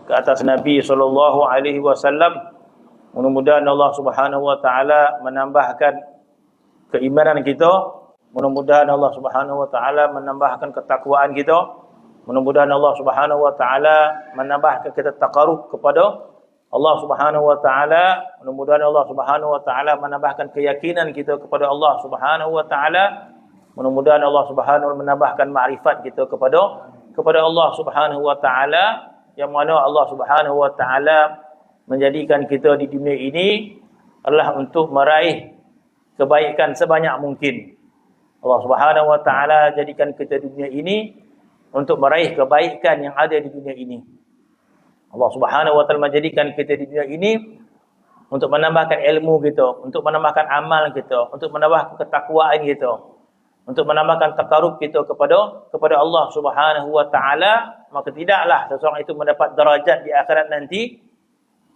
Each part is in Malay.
ke atas Nabi SAW. Mudah-mudahan Allah Subhanahu wa taala menambahkan keimanan kita, mudah-mudahan Allah Subhanahu wa taala menambahkan ketakwaan kita, mudah-mudahan Allah Subhanahu wa taala menambahkan kita taqarrub kepada Allah Subhanahu wa taala, mudah-mudahan Allah Subhanahu wa taala menambahkan keyakinan kita kepada Allah Subhanahu wa taala, mudah-mudahan Allah Subhanahu wa taala menambahkan makrifat kita kepada Allah Subhanahu wa taala, yang mana Allah Subhanahu wa taala menjadikan kita di dunia ini adalah untuk meraih kebaikan sebanyak mungkin. Allah Subhanahu wa taala jadikan kita di dunia ini untuk meraih kebaikan yang ada di dunia ini. Allah Subhanahu wa taala menjadikan kita di dunia ini untuk menambahkan ilmu kita, untuk menambahkan amal kita, untuk menambahkan ketakwaan kita, untuk menambahkan taqarrub kita kepada Allah Subhanahu wa taala. Maka tidaklah seseorang itu mendapat darajat di akhirat nanti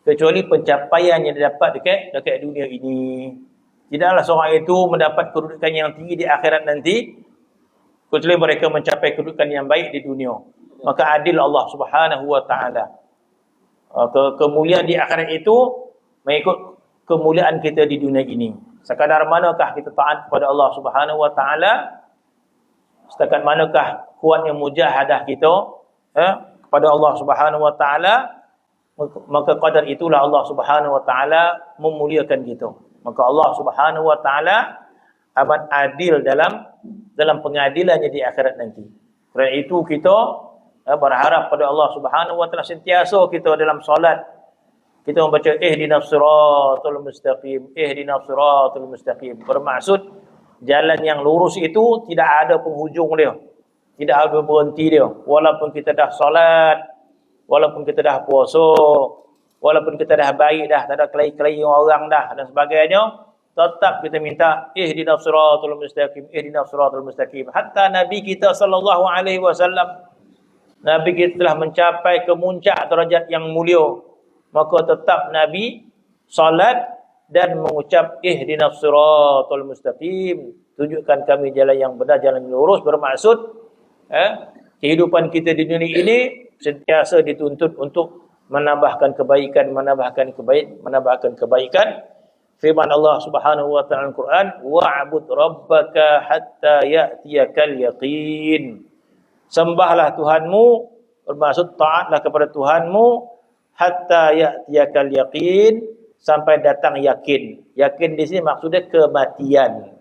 kecuali pencapaian yang didapat dekat dunia ini. Tidaklah seorang itu mendapat kedudukan yang tinggi di akhirat nanti kecuali mereka mencapai kedudukan yang baik di dunia. Maka adil Allah Subhanahu wa taala. Kemuliaan di akhirat itu mengikut kemuliaan kita di dunia ini. Sekadar manakah kita taat kepada Allah Subhanahu wa taala, setakat manakah kuatnya mujahadah kita kepada Allah Subhanahu wa taala, maka qadar itulah Allah Subhanahu wa taala memuliakan kita. Maka Allah Subhanahu wa taala amat adil dalam pengadilannya di akhirat nanti. Kerana itu kita berharap pada Allah Subhanahu wa taala sentiasa kita dalam solat kita membaca ihdinas siratal mustaqim, ihdinas siratal mustaqim. Bermaksud jalan yang lurus itu tidak ada penghujung dia. Tidak ada berhenti dia. Walaupun kita dah solat, walaupun kita dah puasa, walaupun kita dah baik dah, tak ada kelai-kelai orang dah dan sebagainya, tetap kita minta ihdinas siratal mustaqim, ihdinas siratal mustaqim. Hatta Nabi kita sallallahu alaihi wasallam, Nabi kita telah mencapai kemuncak derajat yang mulia, maka tetap Nabi salat dan mengucap ihdinas siratal mustaqim, tunjukkan kami jalan yang benar, jalan yang lurus. Bermaksud kehidupan kita di dunia ini sentiasa dituntut untuk menambahkan kebaikan, menambahkan kebaikan. Firman Allah Subhanahu wa taala Al-Quran, wa'bud rabbaka hatta ya'tiyakal yaqin. Sembahlah Tuhanmu, bermaksud taatlah kepada Tuhanmu hatta ya'tiyakal yaqin, sampai datang yakin. Yakin di sini maksudnya kematian.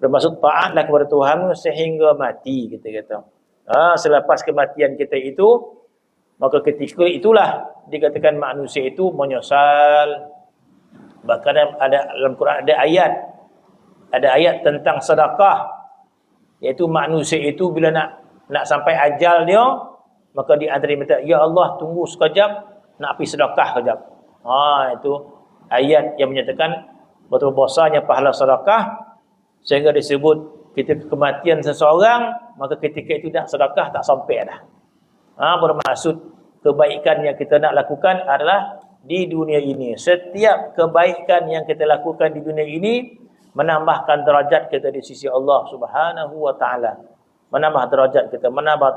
Bermaksud taatlah kepada Tuhanmu sehingga mati, kita kata. Selepas kematian kita itu, maka ketika itulah dikatakan manusia itu menyesal. Bahkan ada dalam Quran ada ayat tentang sedekah, iaitu manusia itu bila nak sampai ajal dia, maka di antara minta, ya Allah tunggu sekejap, nak pergi sedekah sekejap. Itu ayat yang menyatakan betapa besarnya pahala sedekah, sehingga disebut ketika kematian seseorang, maka ketika itu nak sedekah tak sampai dah. Bermaksud kebaikan yang kita nak lakukan adalah di dunia ini. Setiap kebaikan yang kita lakukan di dunia ini menambahkan derajat kita di sisi Allah Subhanahu wa taala. Menambah derajat kita, menambah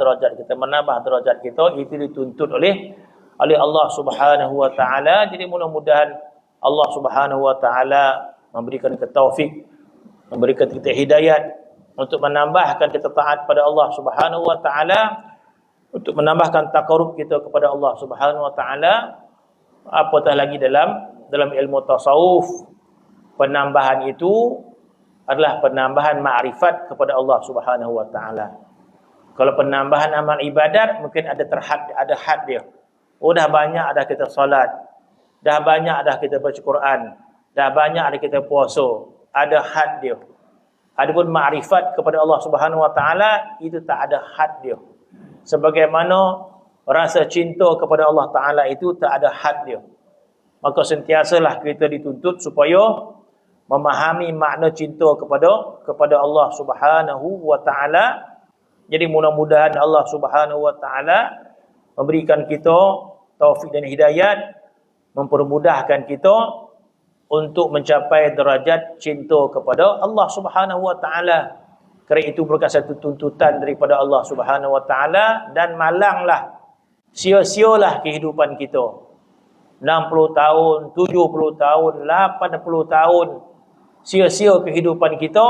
derajat kita, itu dituntut oleh Allah Subhanahu wa taala. Jadi mudah-mudahan Allah Subhanahu wa taala memberikan kita taufik, memberikan kita hidayat untuk menambahkan kita taat pada Allah Subhanahu wa taala, untuk menambahkan taqarrub kita kepada Allah Subhanahu wa taala. Apatah lagi dalam ilmu tasawuf, penambahan itu adalah penambahan makrifat kepada Allah Subhanahu wa taala. Kalau penambahan amal ibadat mungkin ada had dia. Dah banyak dah kita solat, dah banyak dah kita baca Quran, dah banyak dah kita puasa, ada had dia. Adapun makrifat kepada Allah Subhanahu wa taala itu tak ada had dia. Sebagaimana rasa cinta kepada Allah taala itu tak ada had dia. Maka sentiasalah kita dituntut supaya memahami makna cinta kepada Allah Subhanahu wa taala. Jadi mudah-mudahan Allah Subhanahu wa taala memberikan kita taufik dan hidayat, mempermudahkan kita untuk mencapai derajat cinta kepada Allah Subhanahu wa taala. Kerana itu merupakan satu tuntutan daripada Allah Subhanahu wa taala, dan malanglah sia-sialah kehidupan kita. 60 tahun, 70 tahun, 80 tahun, sia-sia kehidupan kita,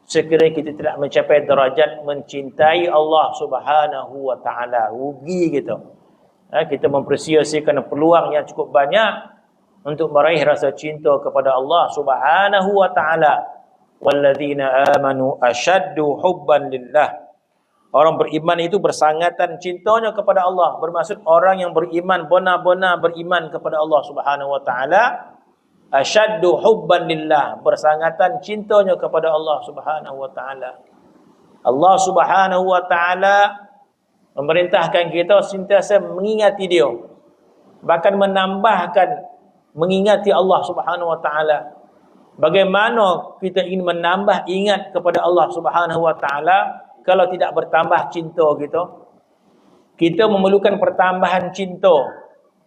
sekiranya kita tidak mencapai derajat mencintai Allah Subhanahu wa taala. Rugi kita. Kita mempersia-siakan peluang yang cukup banyak untuk meraih rasa cinta kepada Allah Subhanahu wa taala. Walladzina amanu ashaddu hubban lillah. Orang beriman itu bersangatan cintanya kepada Allah. Bermaksud orang yang beriman, benar-benar beriman kepada Allah Subhanahu wa taala, asyaddu hubban lillah, bersangatan cintanya kepada Allah Subhanahu wa taala. Allah Subhanahu wa taala memerintahkan kita sentiasa mengingati dia. Bahkan menambahkan mengingati Allah Subhanahu wa taala. Bagaimana kita ingin menambah ingat kepada Allah Subhanahu wa taala kalau tidak bertambah cinta kita? Kita memerlukan pertambahan cinta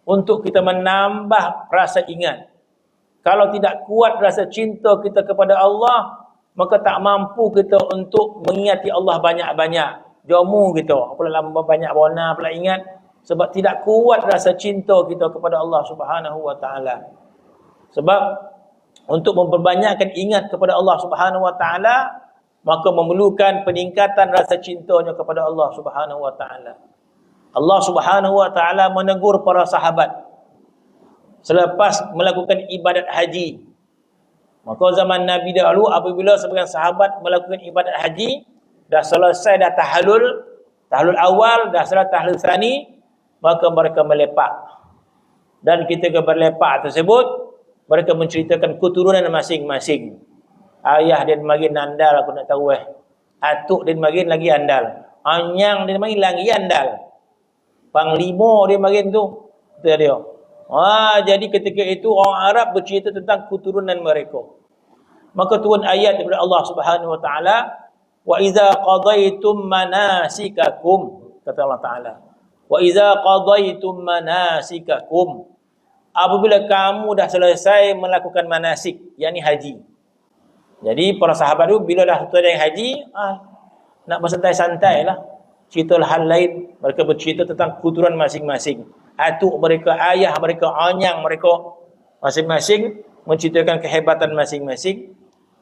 untuk kita menambah rasa ingat. Kalau tidak kuat rasa cinta kita kepada Allah, maka tak mampu kita untuk mengingati Allah banyak-banyak. Jamu kita, apalah lama banyak bona pula ingat, sebab tidak kuat rasa cinta kita kepada Allah Subhanahu wa taala. Sebab untuk memperbanyakkan ingat kepada Allah Subhanahu wa taala, maka memerlukan peningkatan rasa cintanya kepada Allah Subhanahu wa taala. Allah Subhanahu wa taala menegur para sahabat selepas melakukan ibadat haji. Maka zaman Nabi dahulu, apabila sebagian sahabat melakukan ibadat haji, dah selesai dah tahlul awal, dah selesai tahlul tsani, maka mereka melepak. Dan ketika berlepak tersebut, mereka menceritakan keturunan masing-masing. Ayah dia makin andal, aku nak tahu atuk dia makin lagi andal. Anyang dia makin lagi andal. Panglima dia makin tu. Kata dia. Jadi ketika itu orang Arab bercerita tentang keturunan mereka. Maka turun ayat daripada Allah Subhanahu wa taala, wa idza qadaytum manasikakum, kata Allah taala. Wa idza qadaytum manasikakum, apabila kamu dah selesai melakukan manasik, yakni haji. Jadi para sahabat tu bila dah selesai dengan haji, nak bersantai-santai lah. Cerita hal lain. Mereka bercerita tentang keturunan masing-masing. Atuk mereka, ayah mereka, anyang mereka, masing-masing menceritakan kehebatan masing-masing.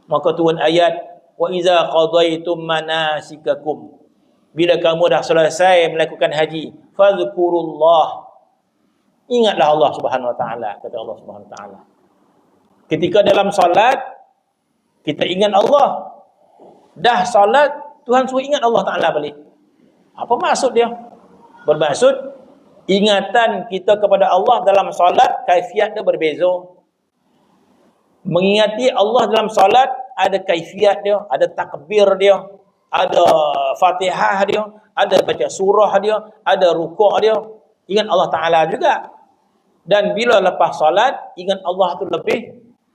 Maka turun ayat, wa iza qadaitum manasikakum, bila kamu dah selesai melakukan haji, fadhkurullah, ingatlah Allah Subhanahu wa taala, kata Allah Subhanahu wa taala. Ketika dalam solat kita ingat Allah. Dah solat, Tuhan suruh ingat Allah Ta'ala balik. Apa maksud dia? Bermaksud, ingatan kita kepada Allah dalam solat, kaifiat dia berbeza. Mengingati Allah dalam solat, ada kaifiat dia, ada takbir dia, ada fatihah dia, ada baca surah dia, ada rukuk dia. Ingat Allah Ta'ala juga. Dan bila lepas solat, ingat Allah tu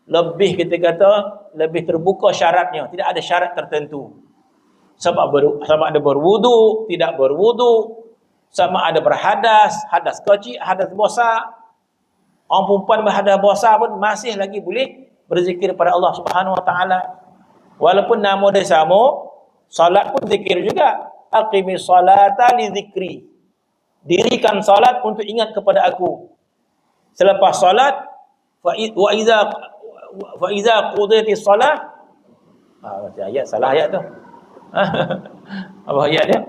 lebih kita kata lebih terbuka syaratnya, tidak ada syarat tertentu. Sama ada berwudu, tidak berwudu, sama ada berhadas, hadas kecil, hadas besar. Orang perempuan berhadas besar pun masih lagi boleh berzikir pada Allah Subhanahu wa taala. Walaupun nama dia sama, salat pun zikir juga. Aqimis salata li zikri. Dirikan salat untuk ingat kepada aku. Selepas salat, wa iza qudiyatis salah, ayat salah ayat tu. Apa ayat dia?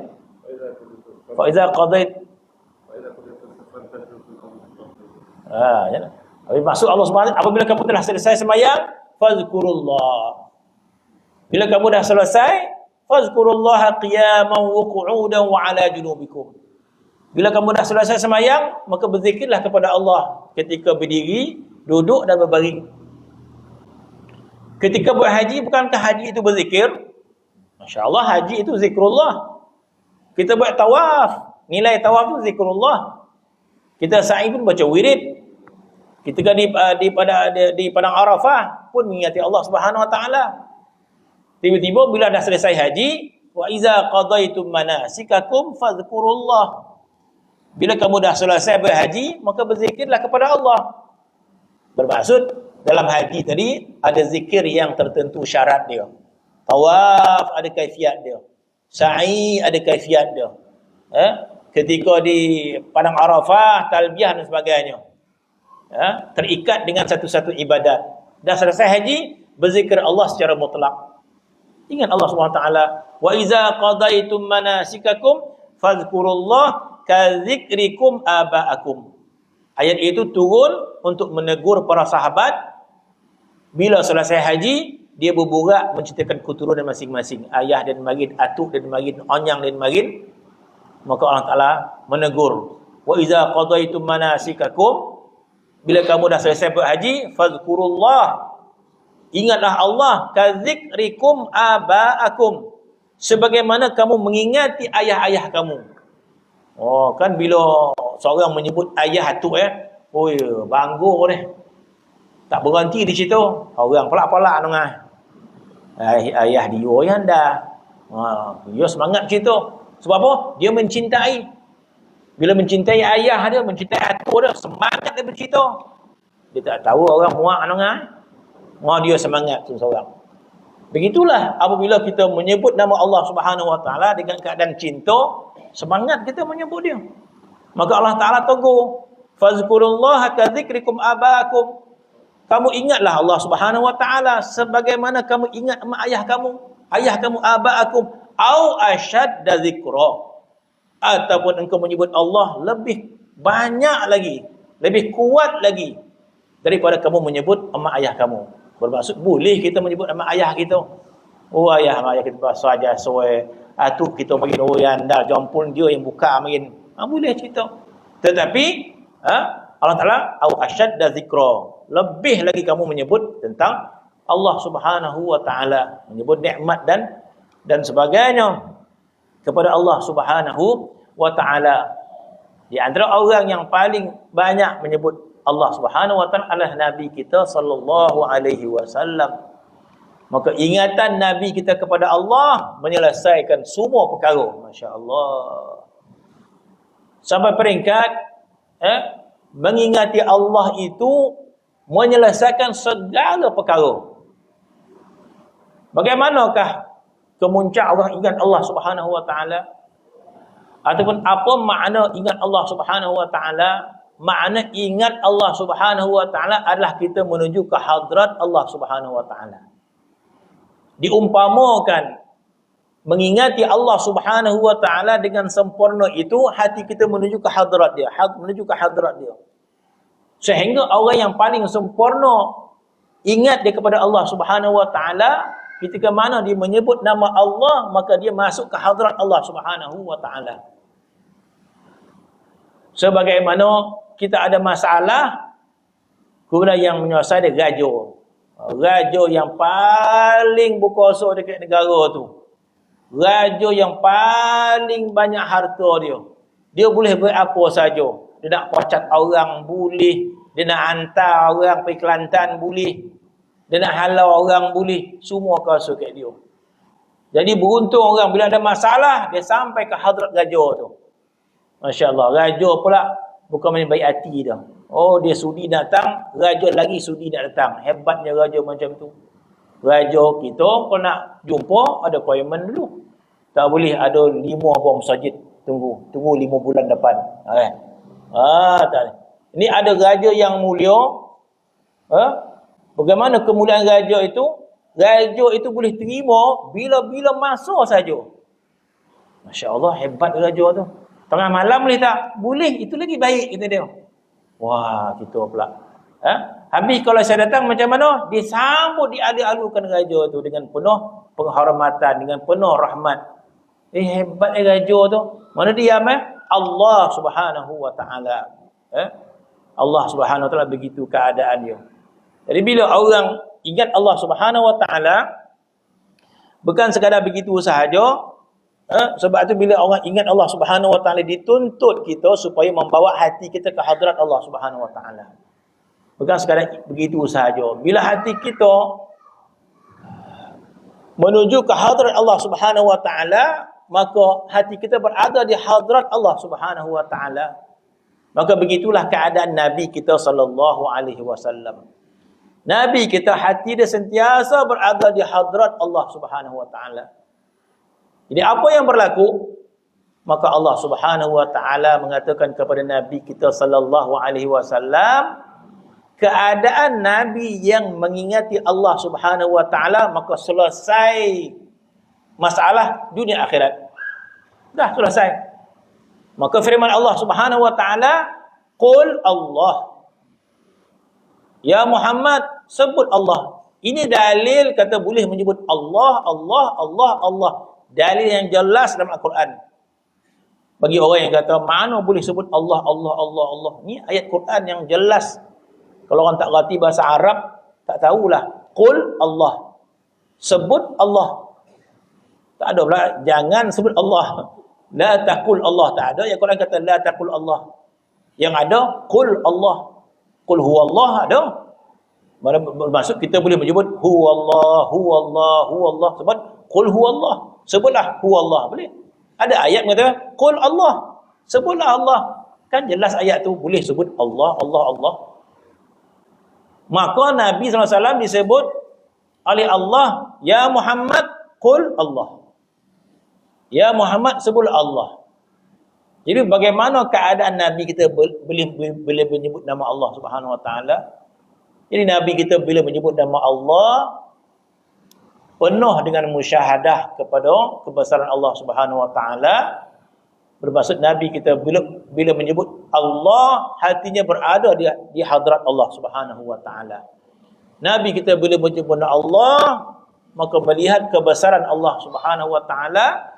Fa iza qadait, ya. Maksud Allah Subhanahu, apabila kamu telah selesai sembahyang, fazkurullah. Bila kamu dah selesai, fazkurullah qiyaman wa qu'udan wa ala junubikum. Bila kamu dah selesai sembahyang, maka berzikirlah kepada Allah ketika berdiri, duduk dan berbaring. Ketika buat haji, bukankah haji itu berzikir? Masya Allah, haji itu zikrullah. Kita buat tawaf, nilai tawaf itu zikrullah. Kita sa'i pun baca wirid. Ketika di padang Arafah pun mengingati Allah Subhanahu wa taala. Tiba-tiba bila dah selesai haji, wa iza qadaitum manasikakum fadhkurullah. Bila kamu dah selesai berhaji, maka berzikirlah kepada Allah. Bermaksud dalam haji tadi ada zikir yang tertentu syarat dia. Tawaf ada kaifiat dia. Sa'i ada kaifiat dia. ketika di padang Arafah, talbiyah dan sebagainya. Ya, terikat dengan satu-satu ibadat. Dah selesai haji, berzikir Allah secara mutlak. Ingat Allah SWT. Wa iza qadaitum manasikakum fadhkurullah kadzikrikum aba'akum. Ayat itu turun untuk menegur para sahabat. Bila selesai haji, dia berburak menceritakan keturunan masing-masing. Ayah dan marid, atuk dan marid, onyang dan marid. Maka Allah Ta'ala menegur. Wa iza qadaitum manasikakum. Bila kamu dah selesai berhaji, fadhkurullah. Ingatlah Allah. Kadzikrikum aba'akum. Sebagaimana kamu mengingati ayah-ayah kamu. Oh, kan bila seorang menyebut ayah atuk oh ya, banggur deh. Tak berhenti di situ. Orang pelak-pelak dengar. Ayah dia yang dah. Dia semangat situ. Sebab apa? Dia mencintai. Bila mencintai ayah dia, mencintai atuk dia, semangat dia bercerita. Dia tak tahu orang muak dengar. Dia semangat seorang. Begitulah apabila kita menyebut nama Allah Subhanahu Wa Taala dengan keadaan cinta, semangat kita menyebut dia. Maka Allah Ta'ala tegur. Fazkurullaha kadzikrikum aba'akum. Kamu ingatlah Allah Subhanahu Wa Ta'ala sebagaimana kamu ingat mak ayah kamu. Ayah kamu aba'akum. Au ashadda zikra. Ataupun engkau menyebut Allah lebih banyak lagi. Lebih kuat lagi. Daripada kamu menyebut mak ayah kamu. Bermaksud boleh kita menyebut mak ayah kita. Oh ayah kita bahasa aja soe. Atuk kita bagi orang dah jompun dia yang buka main. Boleh cerita. Tetapi Allah Ta'ala au asyadda zikra. Lebih lagi kamu menyebut tentang Allah Subhanahu Wa Ta'ala, menyebut nikmat dan sebagainya kepada Allah Subhanahu Wa Ta'ala. Di antara orang yang paling banyak menyebut Allah Subhanahu Wa Ta'ala adalah Nabi kita sallallahu alaihi wasallam. Maka ingatan Nabi kita kepada Allah menyelesaikan semua perkara. Masya-Allah. Sampai peringkat mengingati Allah itu menyelesaikan segala perkara. Bagaimanakah kemuncak orang ingat Allah Subhanahu Wa Ta'ala? Ataupun apa makna ingat Allah Subhanahu Wa Ta'ala? Makna ingat Allah Subhanahu Wa Ta'ala adalah kita menuju ke hadrat Allah Subhanahu Wa Ta'ala. Diumpamakan mengingati Allah Subhanahu Wa Ta'ala dengan sempurna itu, hati kita menuju ke hadrat dia, menuju ke hadrat dia. Sehingga orang yang paling sempurna ingat dia kepada Allah Subhanahu Wa Ta'ala, ketika mana dia menyebut nama Allah, maka dia masuk ke hadrat Allah Subhanahu Wa Ta'ala. Sebagaimana kita ada masalah, kemudian yang menyelesaikan dia raja. Raja yang paling berkuasa dekat negara tu. Raja yang paling banyak harta dia. Dia boleh buat apa saja. Dia nak pocat orang boleh. Dia nak hantar orang pergi Kelantan boleh. Dia nak halau orang boleh. Semua kuasa kat dia. Jadi beruntung orang bila ada masalah, dia sampai ke hadrat raja tu. Masya Allah. Raja pula bukan main baik hati dah. Oh, dia sudi datang, raja lagi sudi nak datang. Hebatnya raja macam tu. Raja kita kalau nak jumpa, ada appointment dulu. Tak boleh ada 5 buah masjid. Tunggu 5 bulan depan. Tak. Ini ada raja yang mulia. Bagaimana kemuliaan raja itu? Raja itu boleh terima bila-bila masa saja. Masya Allah, hebat raja tu. Tengah malam boleh tak? Boleh, itu lagi baik, kata dia. Wah, kita pula. Habis kalau saya datang macam mana? Disambut, dialu-alukan raja tu dengan penuh penghormatan, dengan penuh rahmat. Hebat raja tu. Mana dia Allah Subhanahu Wa Ta'ala. Allah Subhanahu Wa Ta'ala begitu keadaan dia. Jadi bila orang ingat Allah Subhanahu Wa Ta'ala, bukan sekadar begitu sahaja. Sebab tu bila orang ingat Allah Subhanahu Wa Ta'ala, dituntut kita supaya membawa hati kita ke hadrat Allah Subhanahu Wa Ta'ala. Bukan sekadar begitu sahaja. Bila hati kita menuju ke hadrat Allah Subhanahu Wa Ta'ala, maka hati kita berada di hadrat Allah Subhanahu Wa Ta'ala. Maka begitulah keadaan Nabi kita sallallahu alaihi wasallam. Nabi kita hati dia sentiasa berada di hadrat Allah Subhanahu Wa Ta'ala. Jadi apa yang berlaku? Maka Allah Subhanahu wa taala mengatakan kepada Nabi kita sallallahu alaihi wasallam, keadaan Nabi yang mengingati Allah Subhanahu wa taala, maka selesai masalah dunia akhirat. Dah selesai. Maka firman Allah Subhanahu wa taala, qul Allah. Ya Muhammad, sebut Allah. Ini dalil kata boleh menyebut Allah, Allah, Allah, Allah. Dalil yang jelas dalam Al-Quran. Bagi orang yang kata, mana boleh sebut Allah, Allah, Allah, Allah. Ini ayat Quran yang jelas. Kalau orang tak reti bahasa Arab, tak tahulah. Qul Allah. Sebut Allah. Tak ada pula, jangan sebut Allah. La taqul Allah. Tak ada. Yang Quran kata, la taqul Allah. Yang ada, qul Allah. Qul huwallah ada. Maksud kita boleh menyebut huwallah, huwallah, huwallah. Sebut qul huwallah. Sebutlah huwallah. Boleh. Ada ayat mengatakan qul Allah. Sebutlah Allah. Kan jelas ayat tu boleh sebut Allah, Allah, Allah. Maka Nabi SAW disebut oleh Allah, ya Muhammad qul Allah. Ya Muhammad sebut Allah. Jadi bagaimana keadaan Nabi kita boleh menyebut nama Allah Subhanahu wa taala? Jadi Nabi kita bila menyebut nama Allah penuh dengan musyahadah kepada kebesaran Allah Subhanahu wa taala. Bermaksud Nabi kita bila menyebut Allah, hatinya berada di hadrat Allah Subhanahu wa taala. Nabi kita bila menyebut Allah, maka melihat kebesaran Allah Subhanahu wa taala.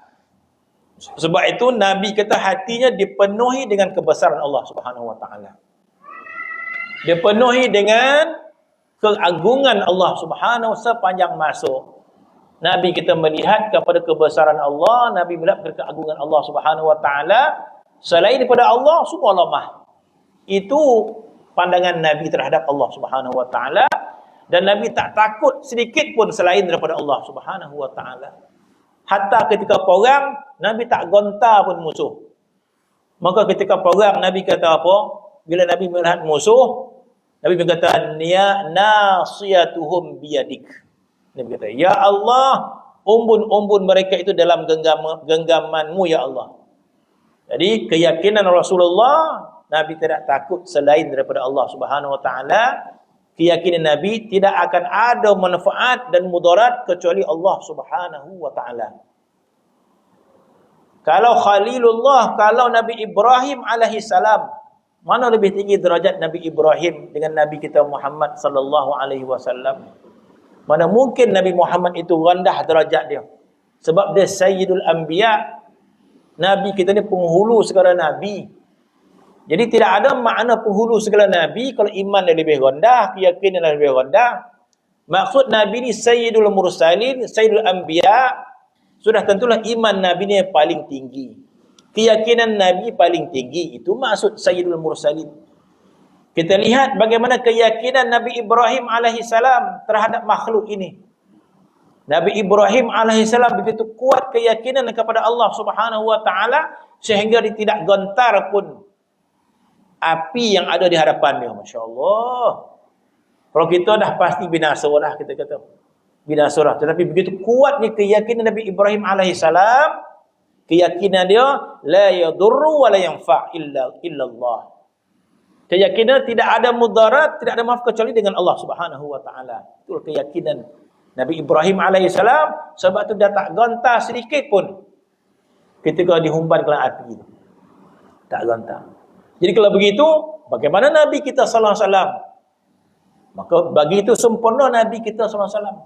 Sebab itu Nabi kita hatinya dipenuhi dengan kebesaran Allah Subhanahu wa taala. Dipenuhi dengan keagungan Allah Subhanahu sepanjang masa. Nabi kita melihat kepada kebesaran Allah, Nabi melihat kepada keagungan Allah Subhanahu wa taala. Selain daripada Allah, semua lemah. Itu pandangan Nabi terhadap Allah Subhanahu wa taala, dan Nabi tak takut sedikit pun selain daripada Allah Subhanahu wa taala. Hatta ketika perang, Nabi tak gontar pun musuh. Maka ketika perang, Nabi kata apa? Bila Nabi melihat musuh, Nabi berkata, ya nasiyatuhum biyadik. Nabi kata, ya Allah, umbun-umbun mereka itu dalam genggamanmu, ya Allah. Jadi keyakinan Rasulullah, Nabi tidak takut selain daripada Allah Subhanahu wa taala. Keyakinan Nabi tidak akan ada manfaat dan mudarat kecuali Allah Subhanahu wa taala. Kalau Khalilullah, kalau Nabi Ibrahim alaihi salam, mana lebih tinggi derajat Nabi Ibrahim dengan Nabi kita Muhammad sallallahu alaihi wasallam? Mana mungkin Nabi Muhammad itu rendah derajat dia? Sebab dia Sayyidul Anbiya. Nabi kita ni penghulu segala Nabi. Jadi tidak ada makna penghulu segala Nabi kalau iman dia lebih rendah, keyakinan dia lebih rendah. Maksud Nabi ni Sayyidul Mursalin, Sayyidul Anbiya. Sudah tentulah iman Nabi ni yang paling tinggi. Keyakinan Nabi paling tinggi. Itu maksud Sayyidul Mursalin. Kita lihat bagaimana keyakinan Nabi Ibrahim alaihissalam terhadap makhluk ini. Nabi Ibrahim alaihissalam begitu kuat keyakinan kepada Allah Subhanahu wa taala sehingga dia tidak gentar pun api yang ada di hadapannya. Masya-Allah. Kalau kita dah pasti binasa lah, kita kata. Binasa lah. Tetapi begitu kuatnya keyakinan Nabi Ibrahim alaihissalam, keyakinan dia la yadurru wa la yanfa' illa Allah. Keyakinan tidak ada mudarat, tidak ada maaf kecuali dengan Allah Subhanahu wa taala. Itu keyakinan Nabi Ibrahim alaihissalam. Sebab tu dia tak gontar sedikit pun ketika dihumban ke api. Tak gontar. Jadi kalau begitu, bagaimana Nabi kita sallallahu alaihi wasallam? Maka bagi itu sempurna Nabi kita sallallahu alaihi wasallam.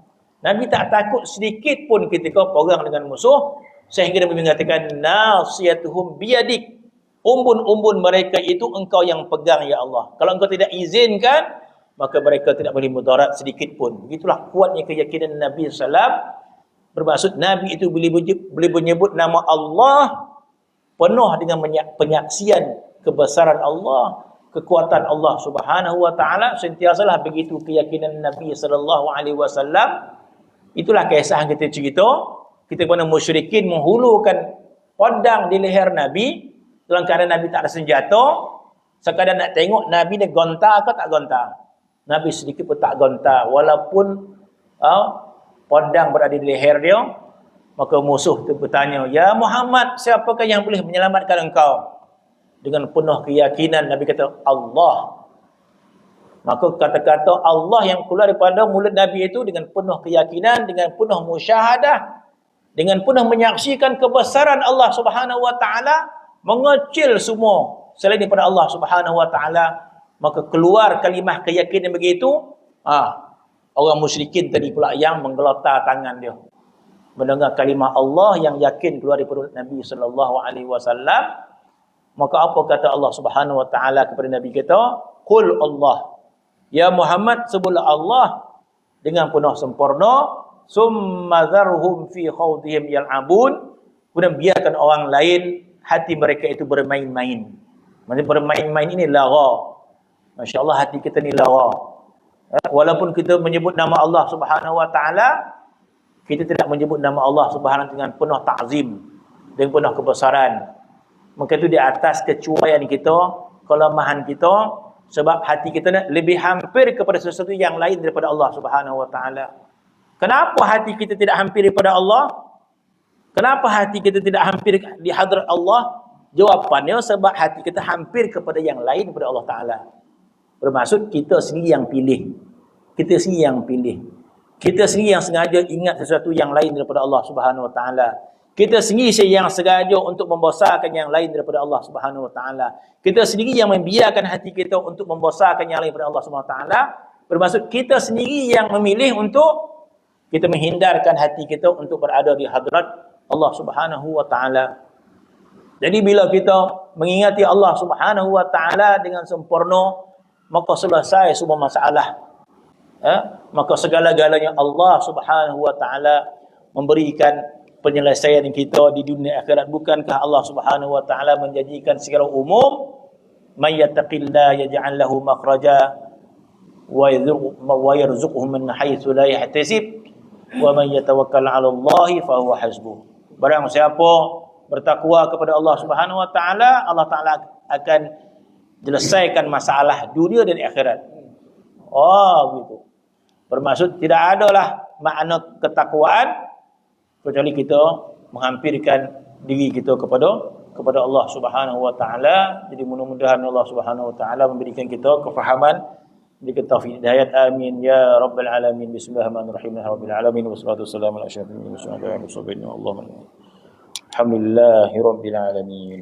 Nabi tak takut sedikit pun ketika perang dengan musuh, sehingga Nabi mengatakan nasiyatuhum biyadik. Umbun-umbun mereka itu engkau yang pegang, ya Allah. Kalau engkau tidak izinkan, maka mereka tidak boleh mudarat sedikit pun. Begitulah kuatnya keyakinan Nabi SAW. Bermaksud Nabi itu boleh menyebut nama Allah penuh dengan penyaksian kebesaran Allah, kekuatan Allah Subhanahu wa taala. Sentiasalah begitu keyakinan Nabi sallallahu alaihi wasallam. Itulah kisah yang kita cerita. Kita kepada musyrikin menghulurkan pedang di leher Nabi dalam keadaan Nabi tak ada senjata. Sekadar nak tengok Nabi ni gontar ke tak gontar. Nabi sedikit pun tak gontar. Walaupun pedang berada di leher dia, Maka musuh tu bertanya, "Ya Muhammad, siapakah yang boleh menyelamatkan engkau?" Dengan penuh keyakinan Nabi kata, "Allah." Maka kata-kata Allah yang keluar daripada mulut Nabi itu dengan penuh keyakinan, dengan penuh musyahadah, dengan penuh menyaksikan kebesaran Allah Subhanahu wa taala, mengecil semua selain daripada Allah Subhanahu wa taala. Maka keluar kalimah keyakinan begitu, orang musyrikin tadi pula yang menggelotar tangan dia mendengar kalimah Allah yang yakin keluar daripada Nabi sallallahu alaihi wasallam. Maka apa kata Allah Subhanahu wa taala kepada Nabi kita? Qul Allah. Ya Muhammad, sebutlah Allah dengan penuh sempurna, summa dharhum fi khawdihim yal'abun. Kemudian biarkan orang lain hati mereka itu bermain-main. Maksudnya bermain-main ini lara. Masya-Allah, hati kita ni lara. Walaupun kita menyebut nama Allah Subhanahu wa taala, kita tidak menyebut nama Allah Subhanahu dengan penuh ta'zim, dengan penuh kebesaran. Maka itu di atas kecuaian kita, kelemahan kita, sebab hati kita lebih hampir kepada sesuatu yang lain daripada Allah Subhanahu wa taala. Kenapa hati kita tidak hampir kepada Allah? Kenapa hati kita tidak hampir di hadrat Allah? Jawapannya sebab hati kita hampir kepada yang lain daripada Allah taala. Bermaksud kita sendiri yang pilih. Kita sendiri yang pilih. Kita sendiri yang sengaja ingat sesuatu yang lain daripada Allah Subhanahu wa taala. Kita sendiri yang sengaja untuk membesarkan yang lain daripada Allah Subhanahu wa taala. Kita sendiri yang membiarkan hati kita untuk membesarkan yang lain daripada Allah Subhanahu wa taala. Bermaksud kita sendiri yang memilih untuk kita menghindarkan hati kita untuk berada di hadrat Allah Subhanahu wa taala. Jadi bila kita mengingati Allah Subhanahu wa taala dengan sempurna, maka selesai semua masalah. Maka segala-galanya Allah Subhanahu wa taala memberikan penyelesaian kita di dunia akhirat. Bukankah Allah Subhanahu wa taala menjanjikan secara umum, "May yattaqillaha yaj'al lahu makhraja wa yarzuqhu min haitsu la yahtasib wa man yatawakkal 'ala Allahi fa huwa hasbuh." Barang siapa bertakwa kepada Allah Subhanahu wa taala, Allah taala akan selesaikan masalah dunia dan akhirat. Begitu. Bermaksud tidak adalah makna ketakwaan kecuali kita menghampirkan diri kita kepada Allah Subhanahu wa taala. Jadi mudah-mudahan Allah Subhanahu wa taala memberikan kita kefahaman, memberikan taufik hidayat. Amin ya rabbal alamin. Bismillahirrahmanirrahim. Rabbil alamin wassalatu wassalamu ala asyrafil mursalin. Alhamdulillahi rabbil alamin.